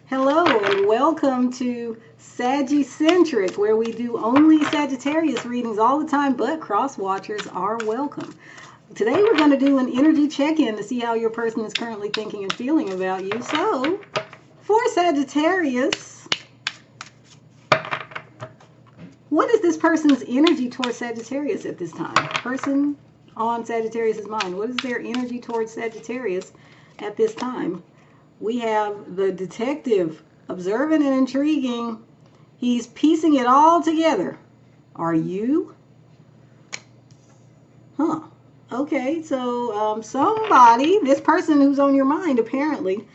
Hello and welcome to Sagi-Centric, where we do only Sagittarius readings all the time, but cross-watchers are welcome. Today we're going to do an energy check-in to see how your person is currently thinking and feeling about you. So, for Sagittarius, what is this person's energy towards Sagittarius at this time? Person on Sagittarius's mind, what is their energy towards Sagittarius at this time? We have the detective, observant and intriguing. He's piecing it all together. Are you? Huh. Okay, so somebody, this person who's on your mind apparently,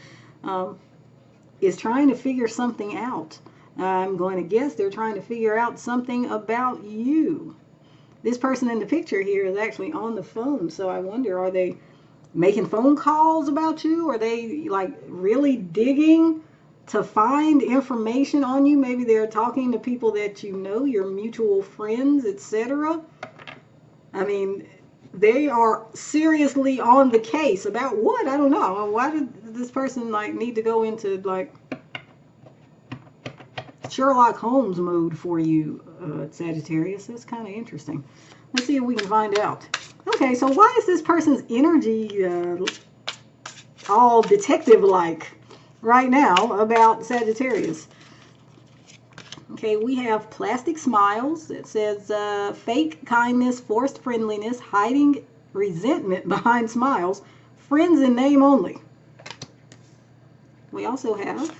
is trying to figure something out. I'm going to guess they're trying to figure out something about you. This person in the picture here is actually on the phone, so I wonder, are they making phone calls about you? Are they like really digging to find information on you? Maybe they're talking to people that you know, your mutual friends, etc. I mean, they are seriously on the case about what? I don't know. Why did this person like need to go into like Sherlock Holmes mode for you, Sagittarius? That's kind of interesting. Let's see if we can find out. Okay, so why is this person's energy all detective-like right now about Sagittarius? Okay, we have plastic smiles. It says fake kindness, forced friendliness, hiding resentment behind smiles, friends in name only. We also have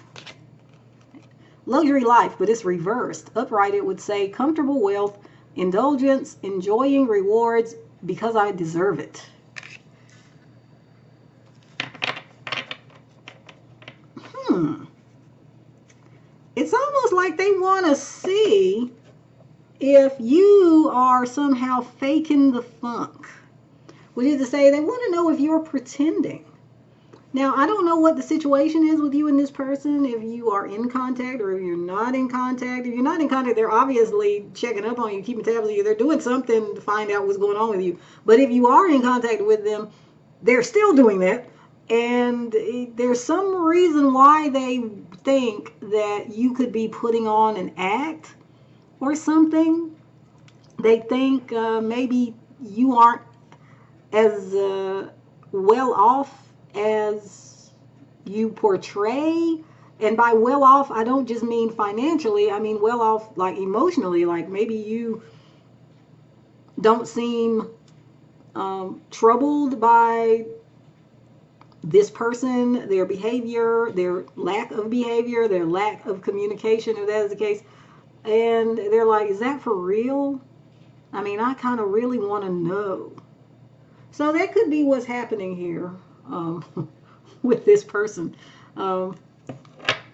luxury life, but it's reversed. Upright, it would say comfortable wealth, indulgence, enjoying rewards, because I deserve it. It's almost like they want to see if you are somehow faking the funk. Which is to say, they want to know if you're pretending. Now, I don't know what the situation is with you and this person, if you are in contact or if you're not in contact. If you're not in contact, they're obviously checking up on you, keeping tabs on you. They're doing something to find out what's going on with you. But if you are in contact with them, they're still doing that. And there's some reason why they think that you could be putting on an act or something. They think maybe you aren't as well off as you portray. And by well off, I don't just mean financially. I mean well off like emotionally. Like maybe you don't seem troubled by this person, their behavior, their lack of behavior, their lack of communication, if that is the case. And they're like, is that for real? I mean, I kind of really want to know. So that could be what's happening here with this person.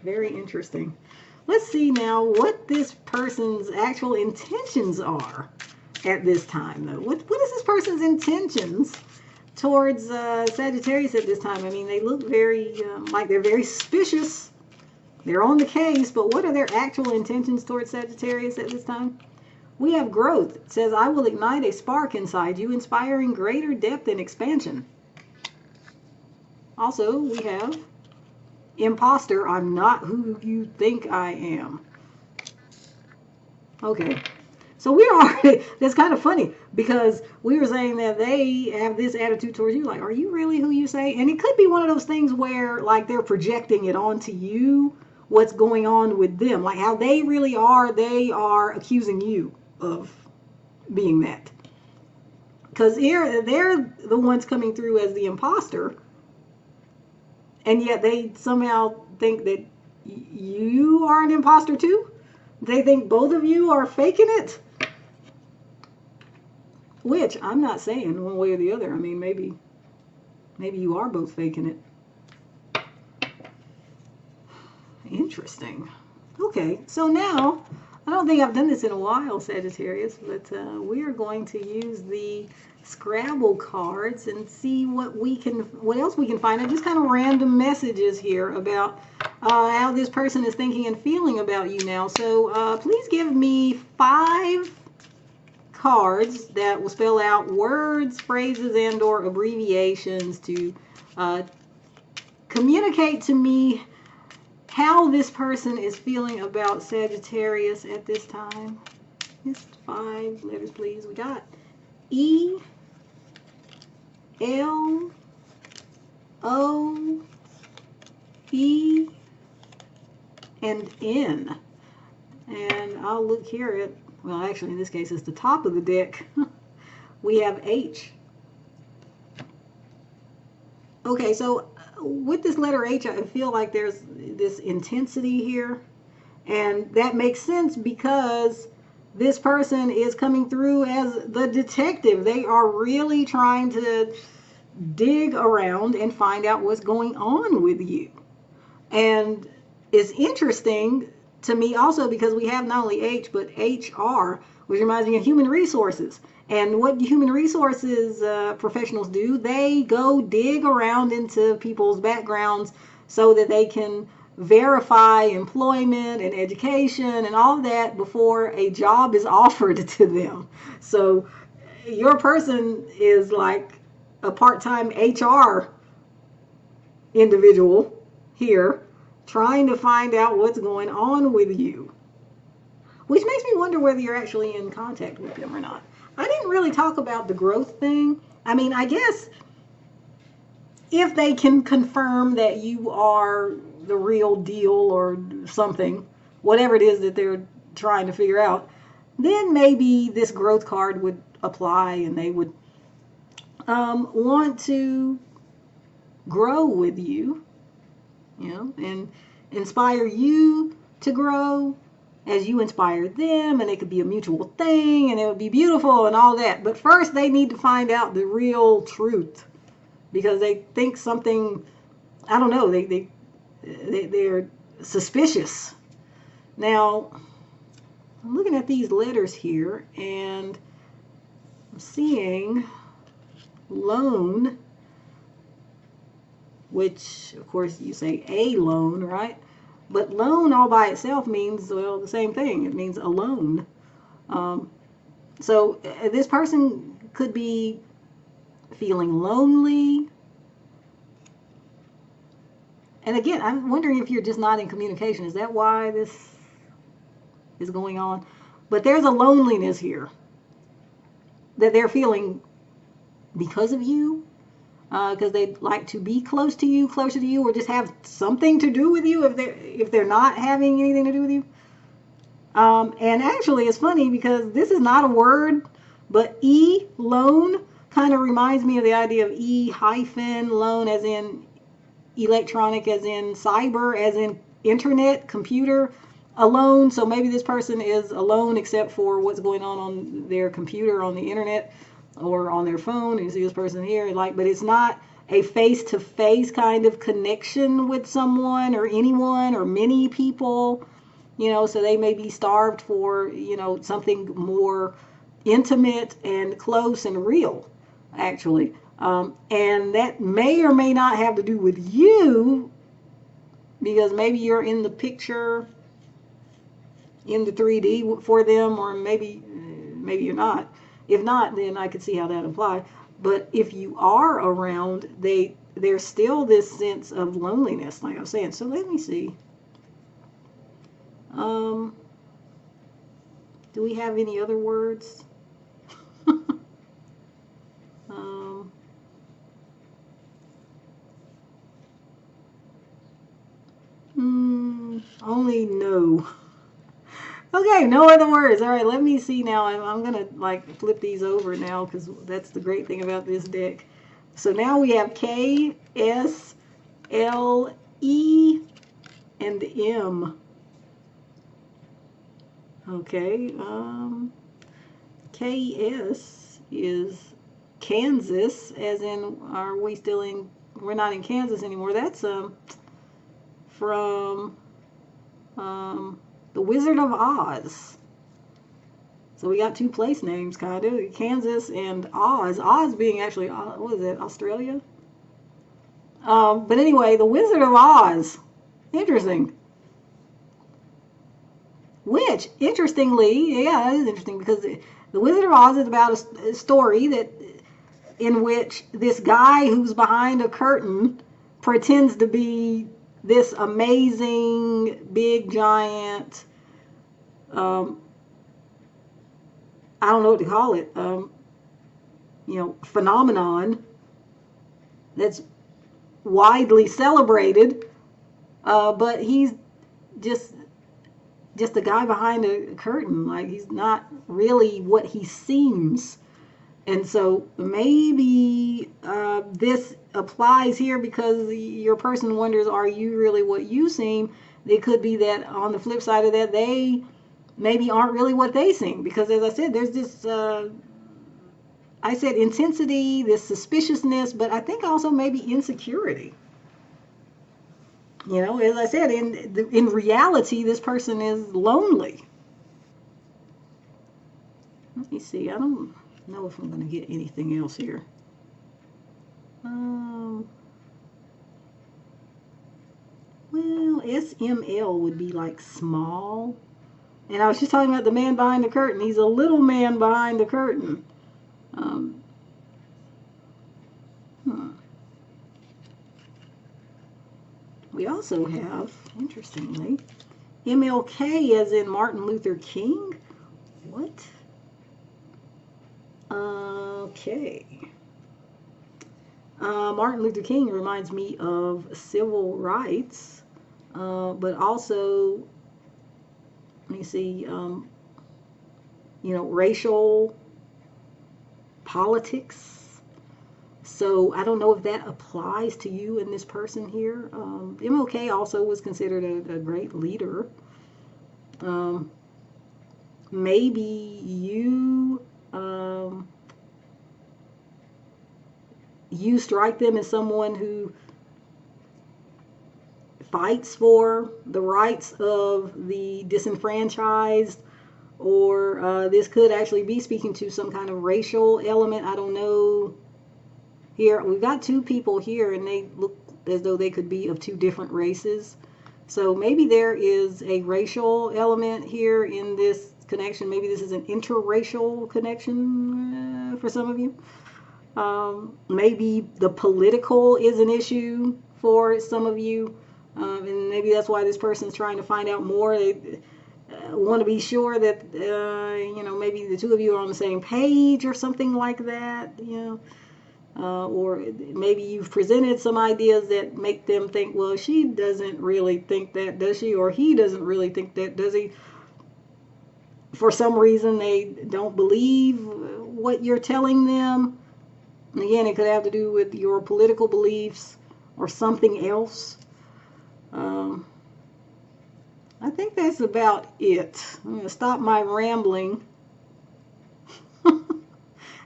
Very interesting. Let's see now what this person's actual intentions are at this time, though. What is this person's intentions towards Sagittarius at this time? I mean, they look very like they're very suspicious. They're on the case, but what are their actual intentions towards Sagittarius at this time? We have growth. It says, I will ignite a spark inside you, inspiring greater depth and expansion. Also, we have imposter. I'm not who you think I am. Okay. So we're already, that's kind of funny because we were saying that they have this attitude towards you, like, are you really who you say? And it could be one of those things where, like, they're projecting it onto you, what's going on with them, like how they really are. They are accusing you of being that. Because they're the ones coming through as the imposter, and yet they somehow think that you are an imposter too. They think both of you are faking it. Which I'm not saying one way or the other. I mean, maybe you are both faking it. Interesting. Okay, so now, I don't think I've done this in a while, Sagittarius, but we are going to use the Scrabble cards and see what else we can find out. Just kind of random messages here about how this person is thinking and feeling about you now. So please give me 5 cards that will spell out words, phrases, and or abbreviations to communicate to me how this person is feeling about Sagittarius at this time. Just 5 letters, please. We got E, L, O, E, and N. And I'll look here at, well, actually in this case it's the top of the deck. We have H. Okay, so with this letter H, I feel like there's this intensity here. And that makes sense because this person is coming through as the detective. They are really trying to dig around and find out what's going on with you. And it's interesting to me also because we have not only H, but HR, which reminds me of human resources. And what human resources professionals do, they go dig around into people's backgrounds so that they can verify employment and education and all of that before a job is offered to them. So your person is like a part-time HR individual here trying to find out what's going on with you, which makes me wonder whether you're actually in contact with them or not. I didn't really talk about the growth thing. I mean, I guess if they can confirm that you are the real deal or something, whatever it is that they're trying to figure out, then maybe this growth card would apply and they would want to grow with you, you know, and inspire you to grow as you inspire them, and it could be a mutual thing and it would be beautiful and all that. But first they need to find out the real truth because they think something, I don't know, they're suspicious. Now, I'm looking at these letters here and I'm seeing loan, which of course you say a loan, right? But loan all by itself means, well, the same thing. It means alone. So this person could be feeling lonely. And again, I'm wondering if you're just not in communication. Is that why this is going on? But there's a loneliness here that they're feeling because of you. Because they'd like to be closer to you, or just have something to do with you if they're not having anything to do with you. And actually, it's funny because this is not a word, but E-loan kind of reminds me of the idea of E-loan as in electronic, as in cyber, as in internet, computer, alone. So maybe this person is alone except for what's going on their computer, on the internet, or on their phone. You see this person here, like, but it's not a face-to-face kind of connection with someone or anyone or many people, you know, so they may be starved for, you know, something more intimate and close and real, actually. And that may or may not have to do with you, because maybe you're in the picture in the 3D for them, or maybe you're not. If not, then I could see how that applies. But if you are around, there's still this sense of loneliness, like I was saying. So let me see. Do we have any other words? Only no. Okay, no other words. All right, let me see now. I'm going to like flip these over now because that's the great thing about this deck. So now we have K, S, L, E, and M. Okay, KS is Kansas, as in, are we still in, we're not in Kansas anymore. That's from The Wizard of Oz. So we got two place names, kind of, Kansas and Oz. Oz being actually, what is it, Australia? But anyway, The Wizard of Oz. Interesting. Which, interestingly, yeah, it is interesting because The Wizard of Oz is about a story that in which this guy who's behind a curtain pretends to be this amazing, big, giant, um, I don't know what to call it, phenomenon that's widely celebrated, but he's just just a guy behind a curtain. Like, he's not really what he seems. And so maybe this applies here because your person wonders, are you really what you seem? It could be that on the flip side of that, they maybe aren't really what they seem. Because as I said, there's this, I said intensity, this suspiciousness, but I think also maybe insecurity. As I said, in reality, this person is lonely. Let me see. I don't know if I'm going to get anything else here. Well, SML would be like small. And I was just talking about the man behind the curtain. He's a little man behind the curtain. Um, hmm. We also have, interestingly, MLK as in Martin Luther King. What? Okay. Martin Luther King reminds me of civil rights, but also, let me see, racial politics. So I don't know if that applies to you and this person here. MLK also was considered a great leader. Maybe you strike them as someone who fights for the rights of the disenfranchised, or this could actually be speaking to some kind of racial element. I don't know. Here, we've got two people here, and they look as though they could be of two different races. So maybe there is a racial element here in this connection. Maybe this is an interracial connection for some of you. Maybe the political is an issue for some of you. And maybe that's why this person is trying to find out more. They want to be sure that, maybe the two of you are on the same page or something like that, or maybe you've presented some ideas that make them think, well, she doesn't really think that, does she? Or he doesn't really think that, does he? For some reason, they don't believe what you're telling them. And again, it could have to do with your political beliefs or something else. I think that's about it. I'm going to stop my rambling.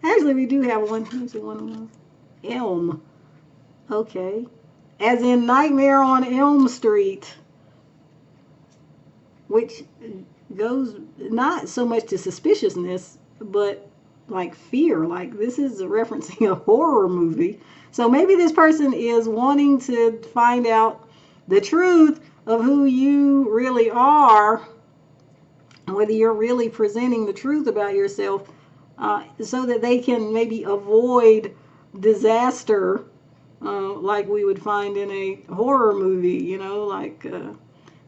Actually, we do have one. Here's one. Elm. Okay. As in Nightmare on Elm Street, which goes not so much to suspiciousness, but like fear. Like, this is referencing a horror movie. So maybe this person is wanting to find out the truth of who you really are, and whether you're really presenting the truth about yourself, so that they can maybe avoid disaster, like we would find in a horror movie.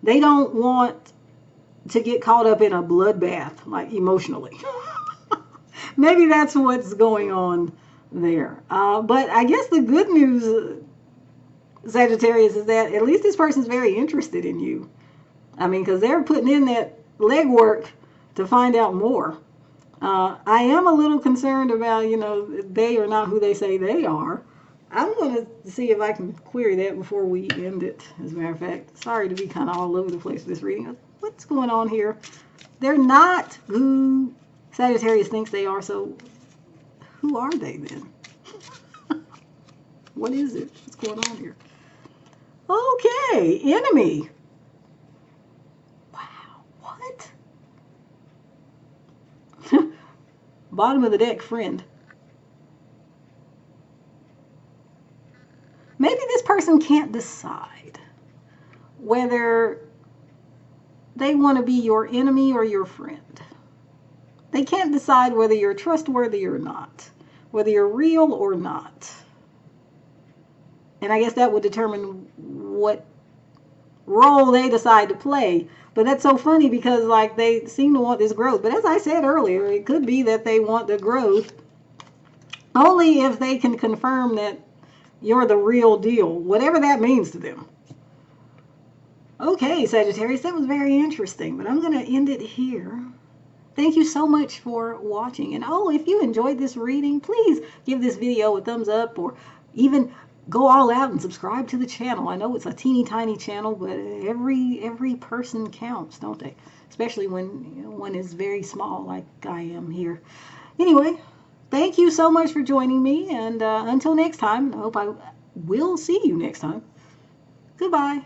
They don't want to get caught up in a bloodbath, like emotionally. Maybe that's what's going on there. But I guess the good news, Sagittarius, is that at least this person's very interested in you. I mean, because they're putting in that legwork to find out more. I am a little concerned about, they are not who they say they are. I'm going to see if I can query that before we end it, as a matter of fact. Sorry to be kind of all over the place with this reading. What's going on here? They're not who Sagittarius thinks they are, so who are they then? What is it? What's going on here? Okay, enemy. Wow, what? Bottom of the deck, friend. Maybe this person can't decide whether they want to be your enemy or your friend. They can't decide whether you're trustworthy or not, whether you're real or not. And I guess that would determine what role they decide to play. But that's so funny because like they seem to want this growth. But as I said earlier, it could be that they want the growth only if they can confirm that you're the real deal, whatever that means to them. Okay, Sagittarius, that was very interesting, but I'm going to end it here. Thank you so much for watching. And oh, if you enjoyed this reading, please give this video a thumbs up, or even go all out and subscribe to the channel. I know it's a teeny tiny channel, but every person counts, don't they? Especially when one is very small like I am here. Anyway, thank you so much for joining me, and until next time, I hope I will see you next time. Goodbye.